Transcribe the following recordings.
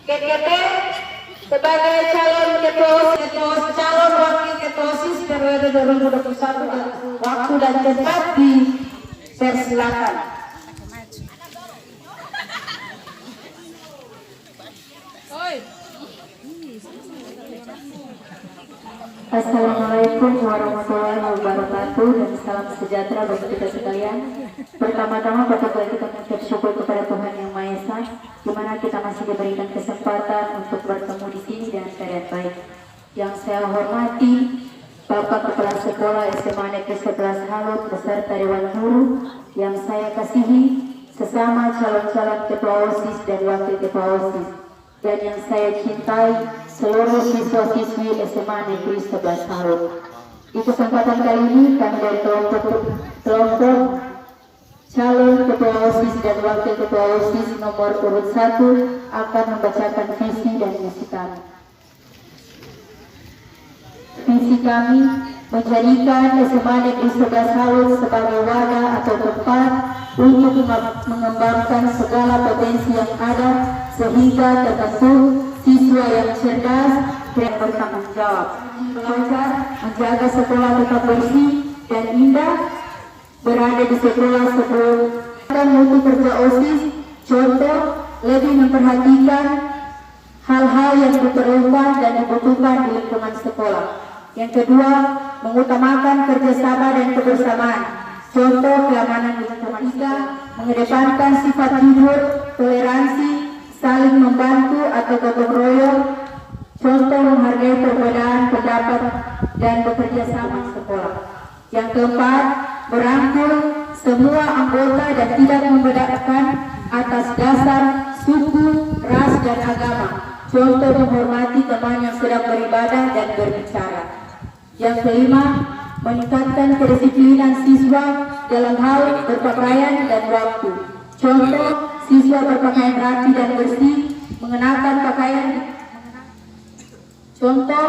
KKP sebagai calon calon wakil ketua OSIS periode 2021 waktu dan tempat dipersilakan. Assalamualaikum warahmatullahi wabarakatuh dan salam sejahtera bagi kita sekalian. Pertama-tama patutlah kita mengucap syukur kepada Tuhan Yang Maha Esa, di mana kita masih diberikan kesempatan untuk bertemu di sini dengan keadaan baik. Yang saya hormati Bapak Kepala Sekolah SMA Negeri 11 Halut beserta Dewan Guru, yang saya kasihi sesama calon-calon Ketua OSIS dan Wakil Ketua OSIS, dan yang saya cintai seluruh siswa-siswi SMA Negeri 11 Halut. Di kesempatan kali ini kami dari kelompok calon Ketua OSIS dan Wakil Ketua OSIS nomor urut 1 akan membacakan visi dan misi kami. Visi kami menjadikan SMA Negeri 11 Halut sebagai wadah atau tempat untuk mengembangkan segala potensi yang ada, sehingga terbentuk siswa yang cerdas dan bertanggung jawab, belajar menjaga sekolah tetap bersih dan indah, berada di sekolah sebelum mutu kerja OSIS. Contoh, lebih memperhatikan hal-hal yang diperlukan dan dibutuhkan di lingkungan sekolah. Yang kedua, mengutamakan kerjasama dan kebersamaan. Contoh, keamanan di informatika, mengedepankan sifat jujur, toleransi, saling membantu atau gotong royong. Contoh, menghargai perbedaan pendapat dan bekerja sama di sekolah. Yang keempat, merangkul semua anggota dan tidak membedakan atas dasar suku, ras, dan agama. Contoh, menghormati teman yang sedang beribadah dan berbicara. Yang kelima, meningkatkan kedisiplinan siswa dalam hal berpakaian dan waktu. Contoh, siswa berpakaian rapi dan bersih, mengenakan pakaian. Contoh,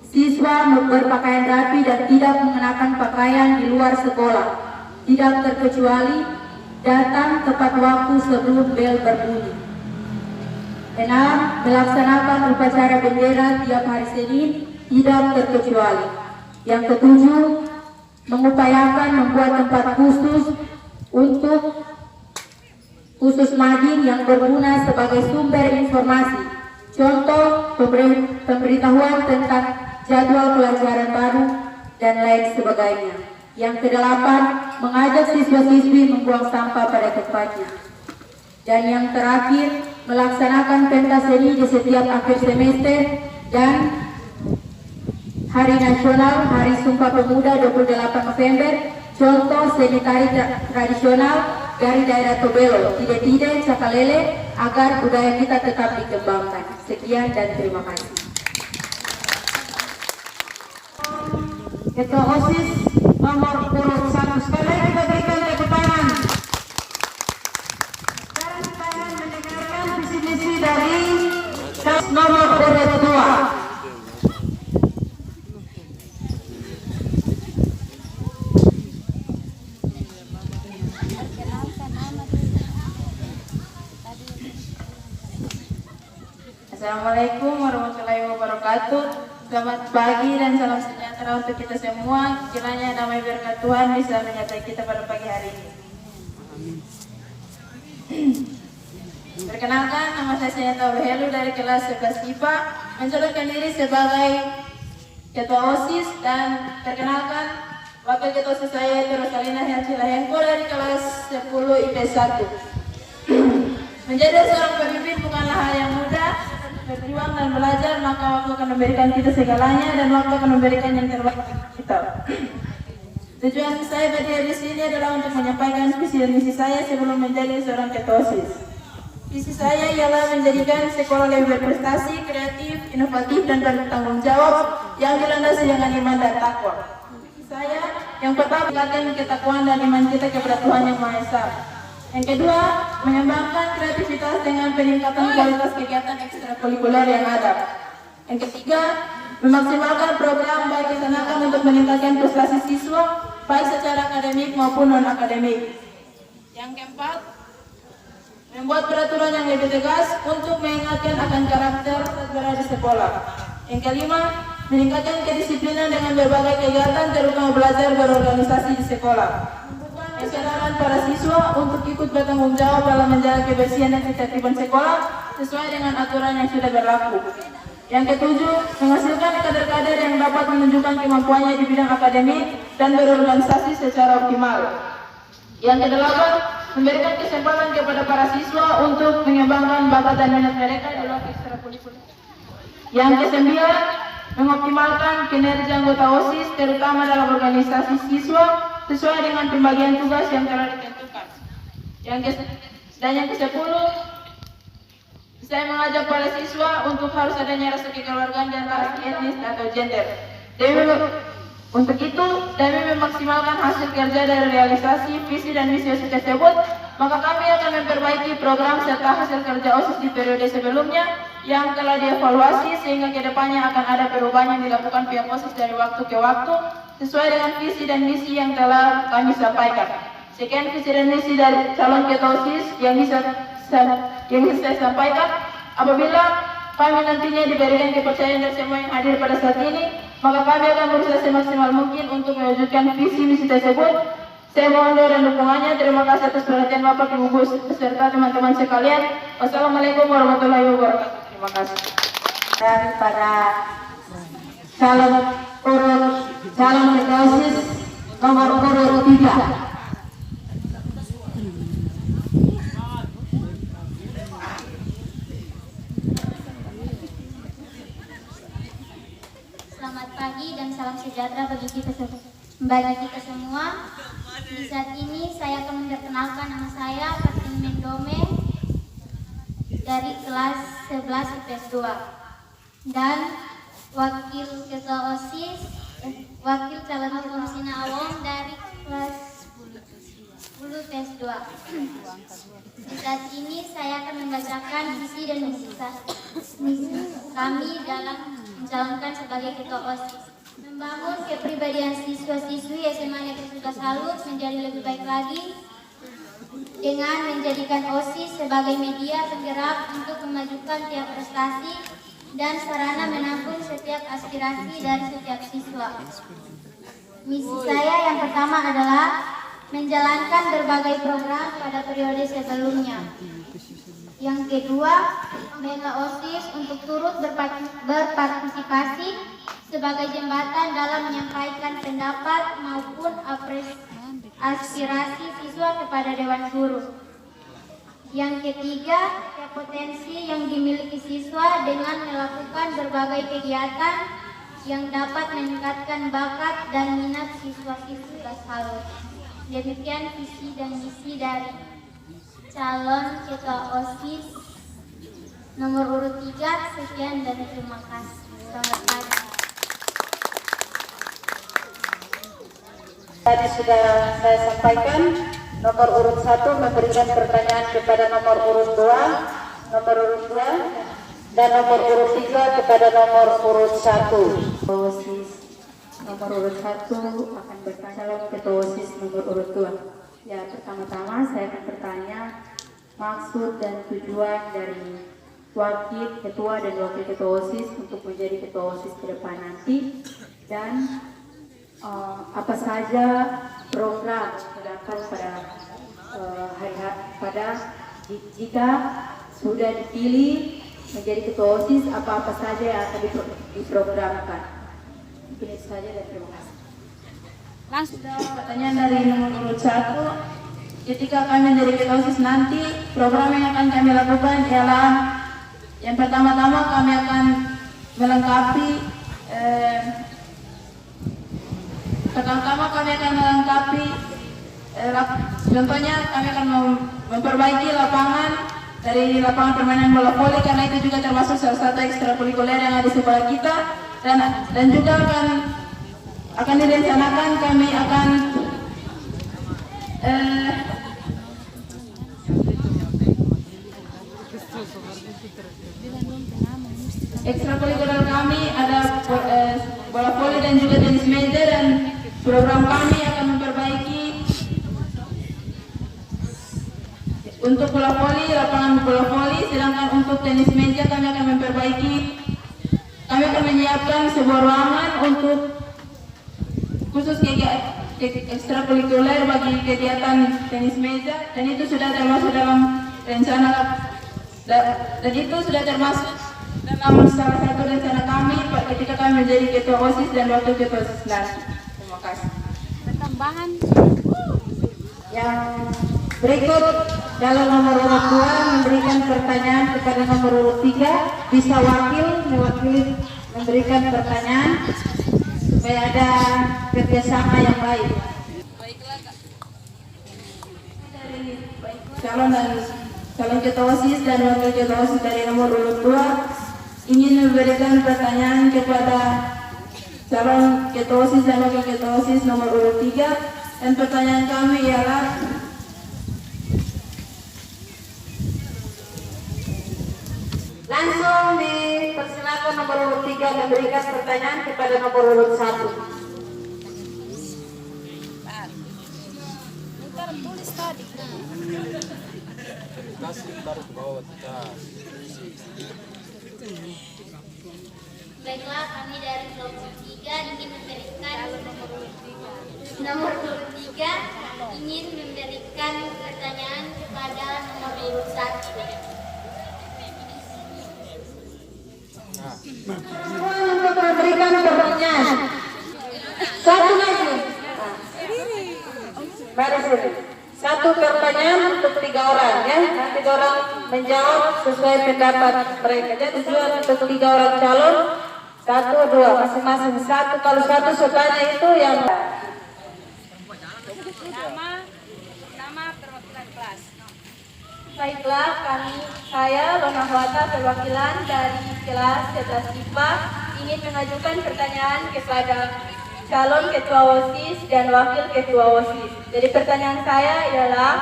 siswa berpakaian rapi dan tidak mengenakan pakaian di luar sekolah, tidak terkecuali datang tepat waktu sebelum bel berbunyi. 6. Melaksanakan upacara bendera tiap hari Senin, tidak terkecuali. Yang ketujuh, mengupayakan membuat tempat khusus Madin yang berguna sebagai sumber informasi. Contoh, pemberitahuan tentang jadwal pelajaran baru dan lain sebagainya. Yang kedelapan, mengajak siswa-siswi membuang sampah pada tempatnya. Dan yang terakhir, melaksanakan pentas seni di setiap akhir semester dan Hari Nasional Hari Sumpah Pemuda 28 November. Contoh, seni tari tradisional dari daerah Tobelo, Tide-Tide, Cakalele, agar budaya kita tetap dikembangkan. Sekian dan terima kasih. Ketua OSIS nomor urut 1, sekali lagi kita berikan tepuk tangan. Sekarang kita akan mendengarkan visi misi dari nomor urut 2. Assalamualaikum warahmatullahi wabarakatuh. Selamat pagi dan salam sejahtera untuk kita semua. Kiranya damai berkat Tuhan bisa menyertai kita pada pagi hari ini. Perkenalkan, nama saya Seneta Helu dari kelas 11 IPA, mencalonkan diri sebagai Ketua OSIS, dan perkenalkan Wakil Ketua OSIS saya Rosalina Hercilahengko dari kelas 10 IP1. Menjadi seorang pemimpin bukanlah hal yang mudah. Berjuang dan belajar, maka waktu akan memberikan kita segalanya dan waktu akan memberikan yang terbaik kita. Tujuan saya berdiri di sini adalah untuk menyampaikan visi dan misi saya sebelum menjadi seorang ketua OSIS. Visi saya ialah menjadikan sekolah lebih berprestasi, kreatif, inovatif, dan bertanggung jawab yang dilandasi dengan iman dan takwa. Visi saya yang pertama, meningkatkan ketakwaan dan iman kita kepada Tuhan Yang Maha Esa. Yang kedua, mengembangkan kreativitas dengan peningkatan kualitas kegiatan ekstrakurikuler yang ada. Yang ketiga, memaksimalkan program baik dilaksanakan untuk meningkatkan prestasi siswa, baik secara akademik maupun non-akademik. Yang keempat, membuat peraturan yang lebih tegas untuk mengingatkan akan karakter negara di sekolah. Yang kelima, meningkatkan kedisiplinan dengan berbagai kegiatan terutama belajar berorganisasi di sekolah. Kesadaran para siswa untuk ikut bertanggung jawab dalam menjaga kebersihan dan ketertiban sekolah sesuai dengan aturan yang sudah berlaku. Yang ketujuh, menghasilkan kader-kader yang dapat menunjukkan kemampuannya di bidang akademik dan berorganisasi secara optimal. Yang kedelapan, memberikan kesempatan kepada para siswa untuk mengembangkan bakat dan minat mereka di luar ekstrakurikuler. Yang kesembilan, mengoptimalkan kinerja anggota OSIS terutama dalam organisasi siswa sesuai dengan pembagian tugas yang telah ditentukan. Yang ke-10, saya mengajak para siswa untuk harus adanya rasa kekeluargaan dan ras etnis atau gender. Untuk itu, demi memaksimalkan hasil kerja dari realisasi visi dan misi OSIS tersebut, maka kami akan memperbaiki program serta hasil kerja OSIS di periode sebelumnya yang telah dievaluasi sehingga kedepannya akan ada perubahan yang dilakukan pihak OSIS dari waktu ke waktu sesuai dengan visi dan misi yang telah kami sampaikan. Sekian visi dan misi dari calon ketua OSIS yang bisa saya sampaikan. Apabila kami nantinya diberikan kepercayaan dari semua yang hadir pada saat ini, maka kami akan berusaha semaksimal mungkin untuk mewujudkan visi misi tersebut. Saya mohon doa dan dukungannya. Terima kasih atas perhatian Bapak, Ibu, beserta teman-teman sekalian. Wassalamualaikum warahmatullahi wabarakatuh. Terima kasih. Dan para calon ketua OSIS nomor urut 3. Selamat pagi dan salam sejahtera bagi kita semua. Di saat ini saya akan memperkenalkan nama saya Fatin Mendome dari kelas 11 IPS 2 dan wakil ketua OSIS, wakil calon ketua Sina Awong dari kelas 10 IPS 2. Di saat ini saya akan membacakan visi dan misi kami dalam mencalonkan sebagai ketua OSIS. Membangun kepribadian siswa-siswi SMA Negeri 11 Salut menjadi lebih baik lagi dengan menjadikan OSIS sebagai media penggerak untuk memajukan tiap prestasi dan sarana menampung setiap aspirasi dari setiap siswa. Misi saya yang pertama adalah menjalankan berbagai program pada periode sebelumnya. Yang kedua, membela OSIS untuk turut berpartisipasi sebagai jembatan dalam menyampaikan pendapat maupun aspirasi siswa kepada Dewan Guru. Yang ketiga, potensi yang dimiliki siswa dengan melakukan berbagai kegiatan yang dapat meningkatkan bakat dan minat siswa-siswi Salut. Demikian visi dan misi dari calon ketua OSIS nomor urut 3. Sekian dan terima kasih. Selamat pagi. Tadi sudah saya sampaikan, nomor urut 1 memberikan pertanyaan kepada nomor urut 2, dan nomor urut 3 kepada nomor urut 1. OSIS nomor urut 1 akan bertanya ketua OSIS nomor urut 2. Ya, pertama-tama saya akan bertanya maksud dan tujuan dari wakil ketua dan wakil ketua OSIS untuk menjadi ketua OSIS ke depan nanti, dan apa saja program terdapat pada jika sudah dipilih menjadi ketua OSIS, apa saja yang akan diprogramkan. Mungkin itu saja dan terima kasih. Langsung pertanyaan dari nomor urut 1. Ketika kami menjadi ketua OSIS nanti, program yang akan kami lakukan ialah yang pertama-tama kami akan melengkapi contohnya kami akan memperbaiki lapangan dari lapangan permainan bola voli, karena itu juga termasuk salah satu ekstrakurikuler yang ada di sekolah kita, dan juga akan direncanakan kami akan ekstrakurikuler kami ada bola voli dan juga tenis meja, dan program kami akan memperbaiki untuk bola voli, lapangan bola voli, sedangkan untuk tenis meja kami akan memperbaiki. Kami akan menyiapkan sebuah ruangan untuk khusus kegiatan ekstrakurikuler bagi kegiatan tenis meja, dan itu sudah termasuk dalam rencana dan itu sudah termasuk dalam salah satu rencana kami ketika kami menjadi ketua OSIS dan wakil ketua OSIS nanti. Terima kasih. Pertambahan. Yang berikut dalam nomor urut 2 memberikan pertanyaan kepada nomor urut 3, bisa mewakili memberikan pertanyaan supaya ada kerjasama yang baik. Calon ketua OSIS dan wakil ketua OSIS dari nomor urut 2 ingin memberikan pertanyaan kepada calon ketua OSIS dan wakil ketua OSIS nomor urut 3, dan pertanyaan kami ialah langsung dipersilakan nomor urut 3 memberikan pertanyaan kepada nomor urut 1. Baiklah, kami dari kelompok 3 ingin memberikan nomor urut 3 ingin memberikan pertanyaan kepada nomor urut 1. Untuk memberikan pertanyaan satu lagi, baru sini. Satu pertanyaan untuk 3 orang ya. Nanti 3 orang menjawab sesuai pendapat mereka. Jadi tujuan untuk 3 orang calon 1, 2 masing-masing 1. Kalau 1 sotanya itu yang Nama perwakilan kelas. Baiklah, saya Lona Huata, perwakilan dari kelas 11 IPA ingin mengajukan pertanyaan kepada calon ketua OSIS dan wakil ketua OSIS. Jadi pertanyaan saya ialah,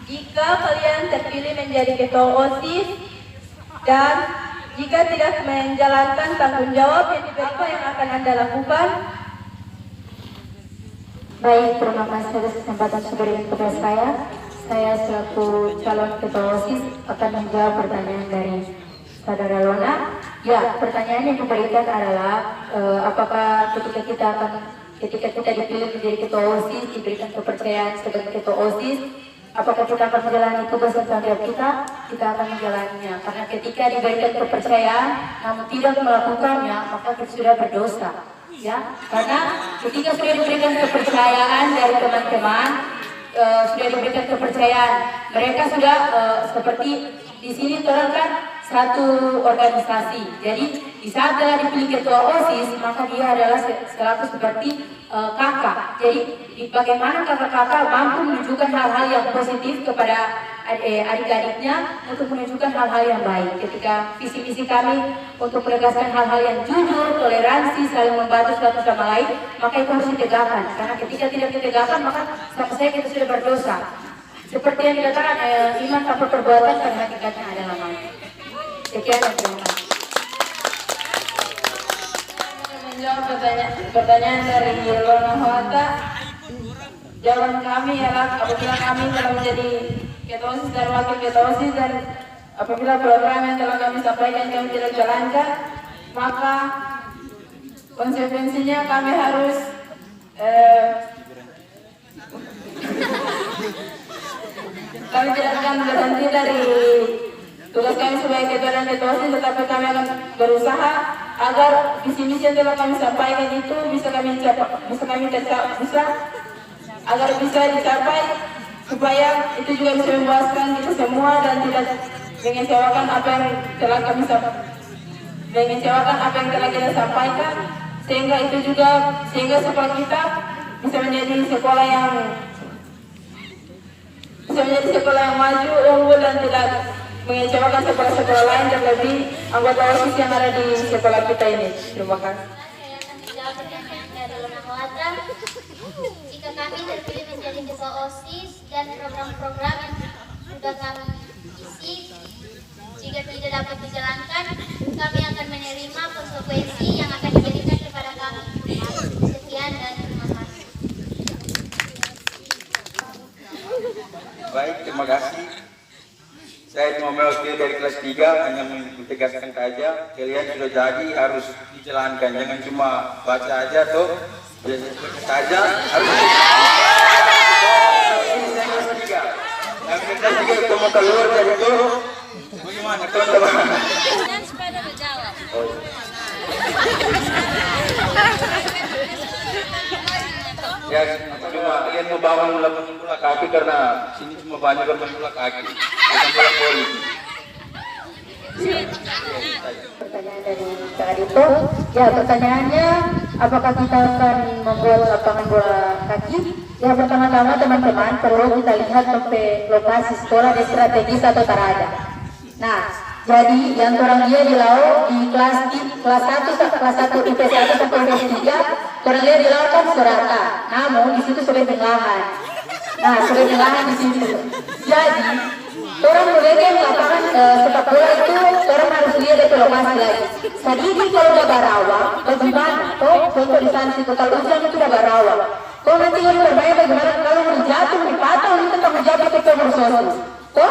jika kalian terpilih menjadi ketua OSIS dan jika tidak menjalankan tanggung jawab yang diberikan, apa yang akan Anda lakukan? baik. Terima kasih atas kesempatan diberikan kepada saya. Saya selaku calon ketua OSIS akan menjawab pertanyaan dari saudara Lona. Ya, pertanyaan yang diberikan adalah apakah ketika kita dipilih menjadi ketua OSIS, diberikan kepercayaan sebagai ketua OSIS, apakah kita akan menjalani tugas dan tanggung jawab kita akan menjalaninya. Karena ketika diberikan kepercayaan namun tidak melakukannya, maka kita sudah berdosa. Ya, karena ketika sudah diberikan kepercayaan dari teman-teman, sudah diberikan kepercayaan, mereka sudah seperti di sini terangkan satu organisasi. Jadi di saat telah dipilih ketua OSIS, maka dia adalah selaku seperti kakak. Jadi bagaimana kakak-kakak mampu menunjukkan hal-hal yang positif kepada adik-adiknya untuk menunjukkan hal-hal yang baik. Ketika visi misi kami untuk menegaskan hal-hal yang jujur, toleransi, saling membantu satu sama lain, maka itu harus ditegakkan. Karena ketika tidak ditegakkan, maka sama saya kita sudah berdosa. Seperti yang dikatakan, iman tanpa perbuatan pada hakikatnya adalah mati. Sekian dan terima kasih. Menjawab pertanyaan dari Lona Huata. Jawaban kami ialah apabila kami telah menjadi ketua OSIS dan wakil ketua OSIS, dan apabila program yang telah kami sampaikan kami tidak jalankan, maka konsekuensinya kami harus kami tidak akan berhenti dari tugas kami sebagai ketua dan ketua OSIS, tetapi kami akan berusaha agar visi misi yang telah kami sampaikan itu bisa dicapai, supaya itu juga bisa memuaskan kita semua dan tidak mengecewakan apa yang telah kita sampaikan, sehingga sekolah kita bisa menjadi sekolah yang maju, unggul, dan tidak mengecewakan sekolah-sekolah lain dan lebih anggota OSIS yang ada di sekolah kita ini. Terima kasih. Saya akan menjawab pertanyaan dari Lona Huata. Jika kami terpilih menjadi ketua OSIS dan program-program yang sudah kami isi, jika tidak dapat dijalankan, kami akan menerima konsekuensi yang akan diberikan kepada kami. Sekian dan terima kasih. Baik, terima kasih. S3 hanya mentegaskan saja, kalian sudah jadi harus dijalankan, jangan cuma baca aja tuh saja harus. Yang kita juga itu mau keluar dari itu, bagaimana teman-teman? Dan sepeda menjawab. Ya, cuma kalian mau bangun bola kaki karena sini cuma banyak bermain bola kaki, bukan bola voli. Pertanyaan dari Kak Adito. Ya, pertanyaannya, apakah kita akan membuat lapangan bola kaki? Ya, pertama-tama teman-teman perlu kita lihat sampai lokasi sekolah ada strategis atau tak ada. Nah, jadi yang orang dia di laut di kelas 1 IPS 1 sampai IPS 3, orang dia di laut kan serata. Namun di situ sudah lahan. Nah, sudah lahan di situ. Jadi orang mereka yang lapangan sepak bola itu orang harus lihat dari lokasi lagi. Sedikit kalau udah barawa, bagaimana? Contoh di sana situ kalau hujan itu udah barawa. Kalau nanti yang berbahaya bagaimana kalau jatuh di patah itu tanggung jawab itu pengurus.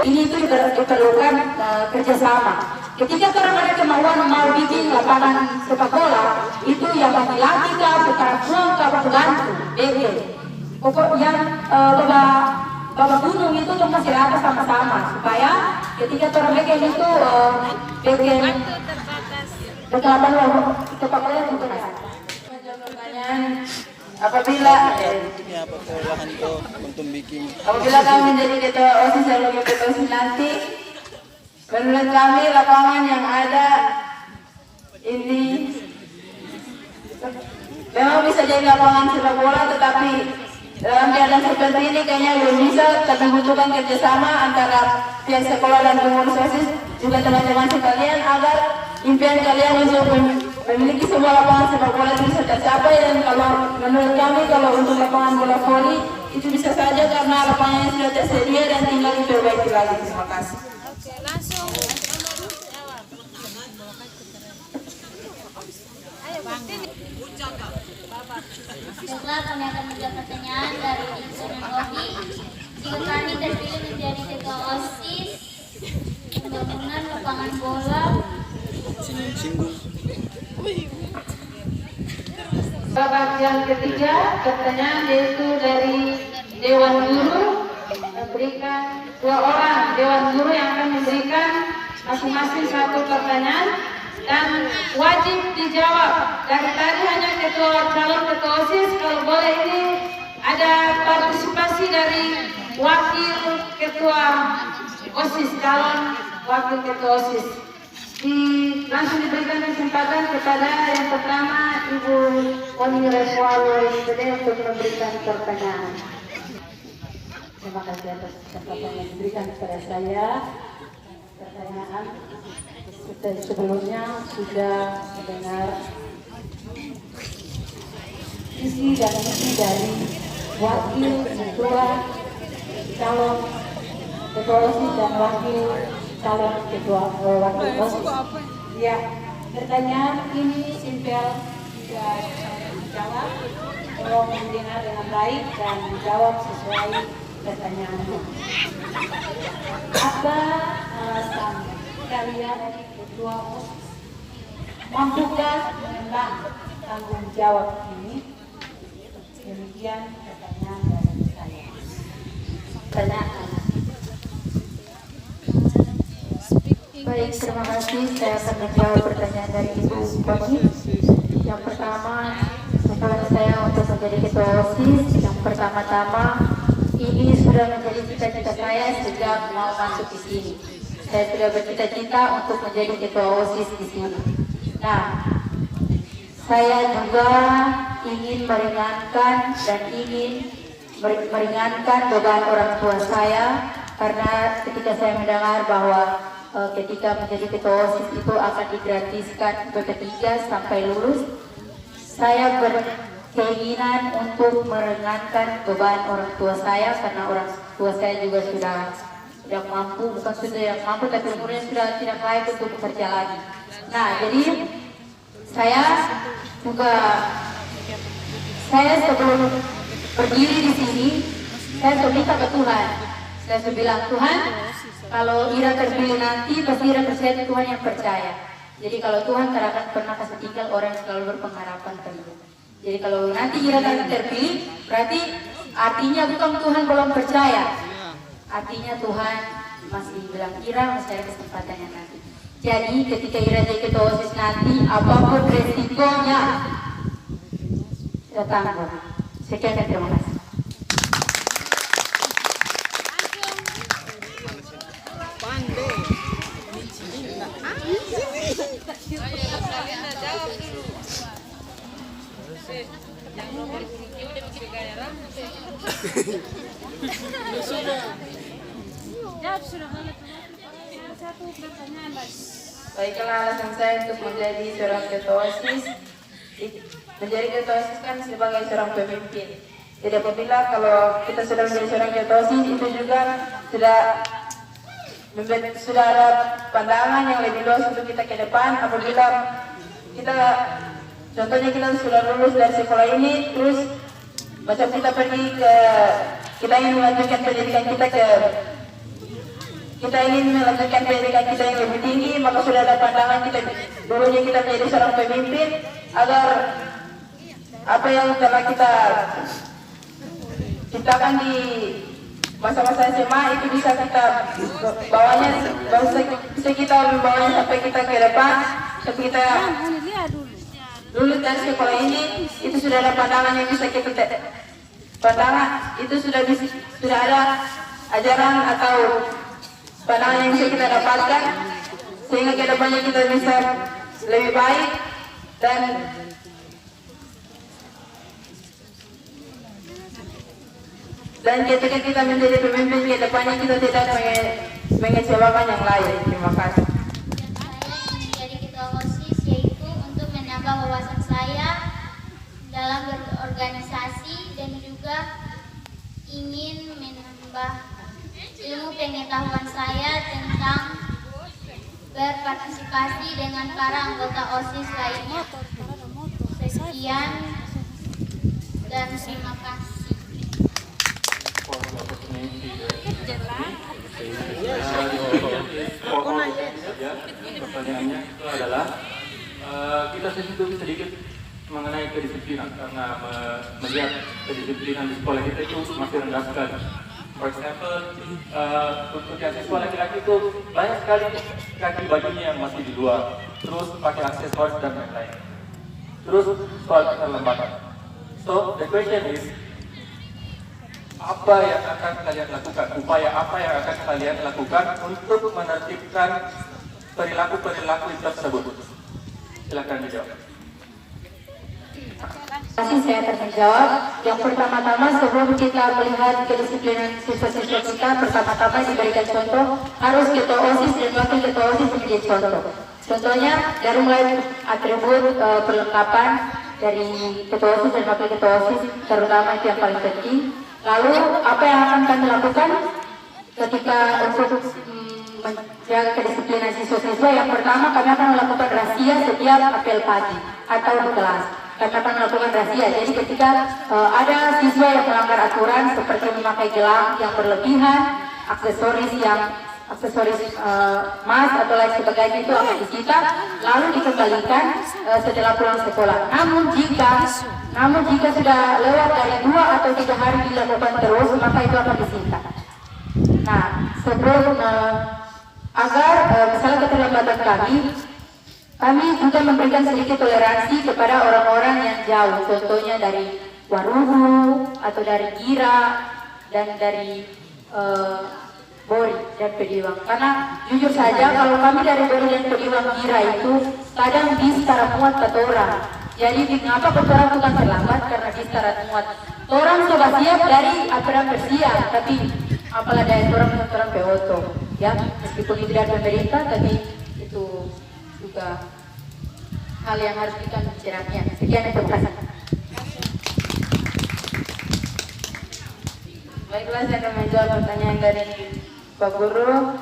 Ini itu diperlukan kerjasama. Ketika orang ada kemauan mau bikin lapangan sepak bola, itu yang laki-laki kah, perempuan kah, pembantu, pokok yang Bapak gunung itu untuk masyarakat sama-sama supaya ketika orang bikin itu bikin kekalapan sepak bola itu benar. Pertanyaan, apabila kami menjadi ketua OSIS dan wakil ketua OSIS nanti, menurut kami lapangan yang ada ini memang bisa jadi lapangan sepak bola, tetapi dalam keadaan seperti ini kayaknya belum bisa, tapi butuhkan kerjasama antara pihak sekolah dan pengurus OSIS juga teman-teman sekalian agar impian kalian untuk memiliki sebuah lapangan sepak bola itu bisa tercapai. Dan kalau menurut kami kalau untuk lapangan bola voli itu bisa saja karena lapangannya sudah tersedia dan tinggal diperbaiki lagi. Terima kasih. Oke, langsung jawab. Ayo, Bang. Baiklah, kami akan menjawab pertanyaan dari Insan Robi. Jika kami terpilih menjadi ketua OSIS pembangunan lapangan bola, Babak yang ketiga, pertanyaan yaitu dari Dewan Guru, memberikan 2 orang Dewan Guru yang akan memberikan masing-masing 1 pertanyaan dan wajib dijawab. Dari tadi hanya calon ketua OSIS, kalau boleh ini ada partisipasi dari wakil ketua OSIS, calon wakil ketua OSIS. Langsung diberikan kesempatan kepada yang pertama Ibu Poni Reswalo untuk memberikan pertanyaan. Terima kasih atas kesempatan yang diberikan kepada saya. Pertanyaan sebelumnya sudah mendengar isi dan misi dari wakil ketua calon ketua OSIS dan wakil calon ketua wakil OSIS. Ya, pertanyaan ini simpel tidak dijawab. Tolong mendengar dengan baik dan dijawab sesuai pertanyaannya. Apa alasan kalian ketua OSIS mampukah mengemban tanggung jawab ini? Demikian pertanyaan dari saya. Pertanyaan. Baik, terima kasih. Saya akan menjawab pertanyaan dari Ibu Poni. Yang pertama, setelah saya untuk menjadi ketua OSIS, yang pertama-tama ini sudah menjadi cita-cita saya sejak mau masuk di sini. Saya sudah bercita-cita untuk menjadi ketua OSIS di sini. Nah, saya juga ingin meringankan beban orang tua saya, karena ketika saya mendengar bahwa ketika menjadi ketua OSIS itu akan digratiskan PP3 sampai lulus, saya berkeinginan untuk meringankan beban orang tua saya, karena orang tua saya juga sudah mampu, bukan sudah yang mampu tapi umurnya sudah tidak layak untuk bekerja lagi. Nah, jadi saya sebelum berdiri di sini, saya meminta ke Tuhan Saya sudah bilang, Tuhan, kalau Ira terpilih nanti, pasti Ira percaya Tuhan yang percaya. Jadi kalau Tuhan tidak akan pernah kasih tinggal orang yang selalu berpengharapan terus. Jadi kalau nanti Ira terpilih, berarti artinya bukan Tuhan belum percaya. Artinya Tuhan masih bilang Ira masih ada kesempatannya nanti. Jadi ketika Ira jadi ketua OSIS nanti, apapun resikonya, kita tanggung. Sekian dan terima kasih. Baiklah, alasan saya untuk menjadi seorang ketua OSIS. Menjadi ketua OSIS kan sebagai seorang pemimpin. Jadi apabila kalau kita sudah menjadi seorang ketua OSIS, itu juga sudah ada pandangan yang lebih luas untuk kita ke depan. Apabila kita, contohnya kita sudah lulus dari sekolah ini, terus macam kita pergi ke, kita ingin melanjutkan pendidikan kita ingin melanjutkan pendidikan kita yang lebih tinggi, maka sudah ada pandangan kita dulunya kita menjadi seorang pemimpin agar apa yang telah kita ciptakan di masa-masa SMA itu bisa kita bawanya, bisa kita membawanya sampai kita ke depan, sampai kita lulus dari sekolah ini, itu sudah ada pandangan yang bisa kita pandangan itu sudah ada ajaran atau pandangan yang bisa kita dapatkan sehingga ke depannya kita bisa lebih baik dan ketika kita menjadi pemimpin ke depannya kita tidak mengecewakan yang lain. Terima kasih. Saya ingin menjadi ketua OSIS yaitu untuk menambah wawasan saya dalam berorganisasi dan juga ingin menambah ilmu pengetahuan saya tentang berpartisipasi dengan para anggota OSIS lainnya. Sekian dan terima kasih. Pertanyaannya itu adalah kita sentuh sedikit mengenai kedisiplinan karena melihat kedisiplinan di sekolah kita itu masih rendah sekali. For example, untuk yang siswa laki-laki itu banyak sekali kaki bajunya yang masih di luar, terus pakai aksesoris dan lain-lain. Terus soal keterlambatan. So the question is, apa yang akan kalian lakukan? Upaya apa yang akan kalian lakukan untuk menertibkan perilaku-perilaku tersebut? Silakan dijawab. Masih saya terjawab. Yang pertama-tama sebelum kita melihat kedisiplinan siswa-siswa kita, pertama-tama diberikan contoh harus ketua OSIS dan wakil ketua OSIS menjadi contoh. Contohnya dari mulai atribut perlengkapan dari ketua OSIS dan wakil ketua OSIS, terutama itu yang paling penting. Lalu apa yang akan kami lakukan ketika untuk menjaga kedisiplinan siswa-siswa? Yang pertama kami akan melakukan razia setiap apel pagi atau di kelas. Kami akan melakukan razia. Jadi ketika ada siswa yang melanggar aturan seperti memakai gelang yang berlebihan, aksesoris emas atau lain sebagainya itu akan disita lalu dikembalikan setelah pulang sekolah. Namun jika sudah lewat dari 2 atau 3 hari dilakukan terus, maka itu akan disita. Nah, sebelum agar misalnya keterlambatan kami juga memberikan sedikit toleransi kepada orang-orang yang jauh, contohnya dari Warugu atau dari Gira dan dari Bori dan Pediwang. Karena jujur saja kalau kami dari Bori dan Pediwang Gira itu kadang bis tara muat ke orang. Jadi mengapa orang bukan terlambat karena bis tara muat. Orang sudah siap dari aturan bersiap, tapi apalah dari orang peoto. Ya, meskipun itu dari pemerintah, tapi itu juga hal yang harus kita bicarakan. Sekian, terima kasih. Baiklah, saya akan menjawab pertanyaan dari Pak Guru.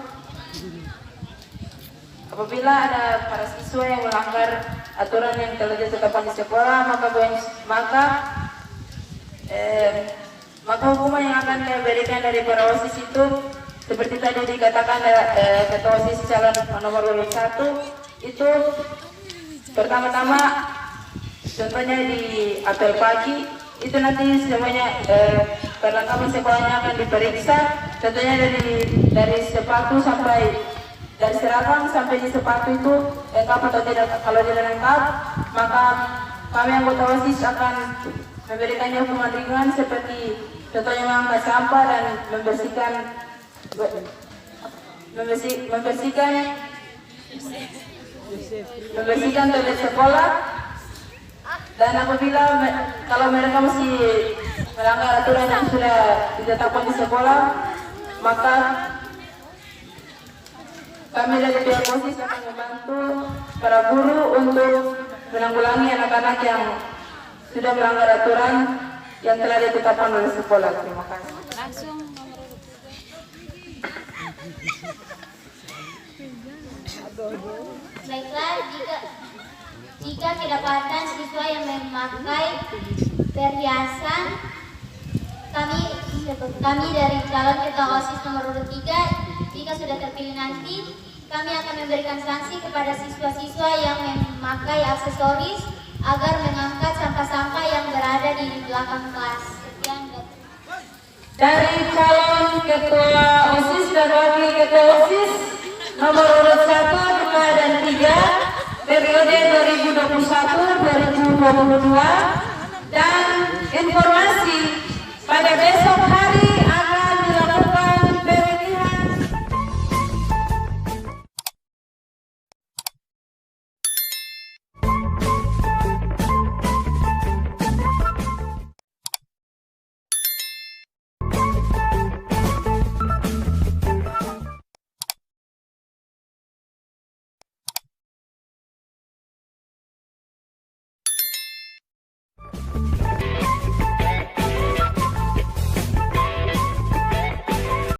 Apabila ada para siswa yang melanggar aturan yang telah ditetapkan di sekolah, maka maka hukuman yang akan diberikan dari para OSIS itu seperti tadi dikatakan ketua OSIS calon nomor urut 1 itu pertama-tama contohnya di apel pagi itu nanti semuanya perlengkapan sekolahnya akan diperiksa, contohnya dari sepatu sampai dari seragam sampai di sepatu itu lengkap atau tidak. Kalau tidak lengkap, maka kami anggota OSIS akan memberikannya hukuman ringan seperti contohnya mengangkat sampah dan membersihkan toilet sekolah. Dan apabila kalau mereka masih melanggar aturan yang sudah ditetapkan di sekolah, maka kami dari pihak OSIS akan membantu para guru untuk menanggulangi anak-anak yang sudah melanggar aturan yang telah ditetapkan oleh sekolah. Terima kasih. Langsung nomor urut 3. Baiklah, jika kedapatan siswa yang memakai perhiasan, kami dari calon ketua OSIS nomor urut 3, jika sudah terpilih nanti, kami akan memberikan sanksi kepada siswa-siswa yang memakai aksesoris agar mengangkat sampah-sampah yang berada di belakang kelas. Sekian. Dari calon ketua OSIS dan wakil ketua OSIS nomor urut 1, 2, dan 3 periode 2021-2022 dan informasi pada besok hari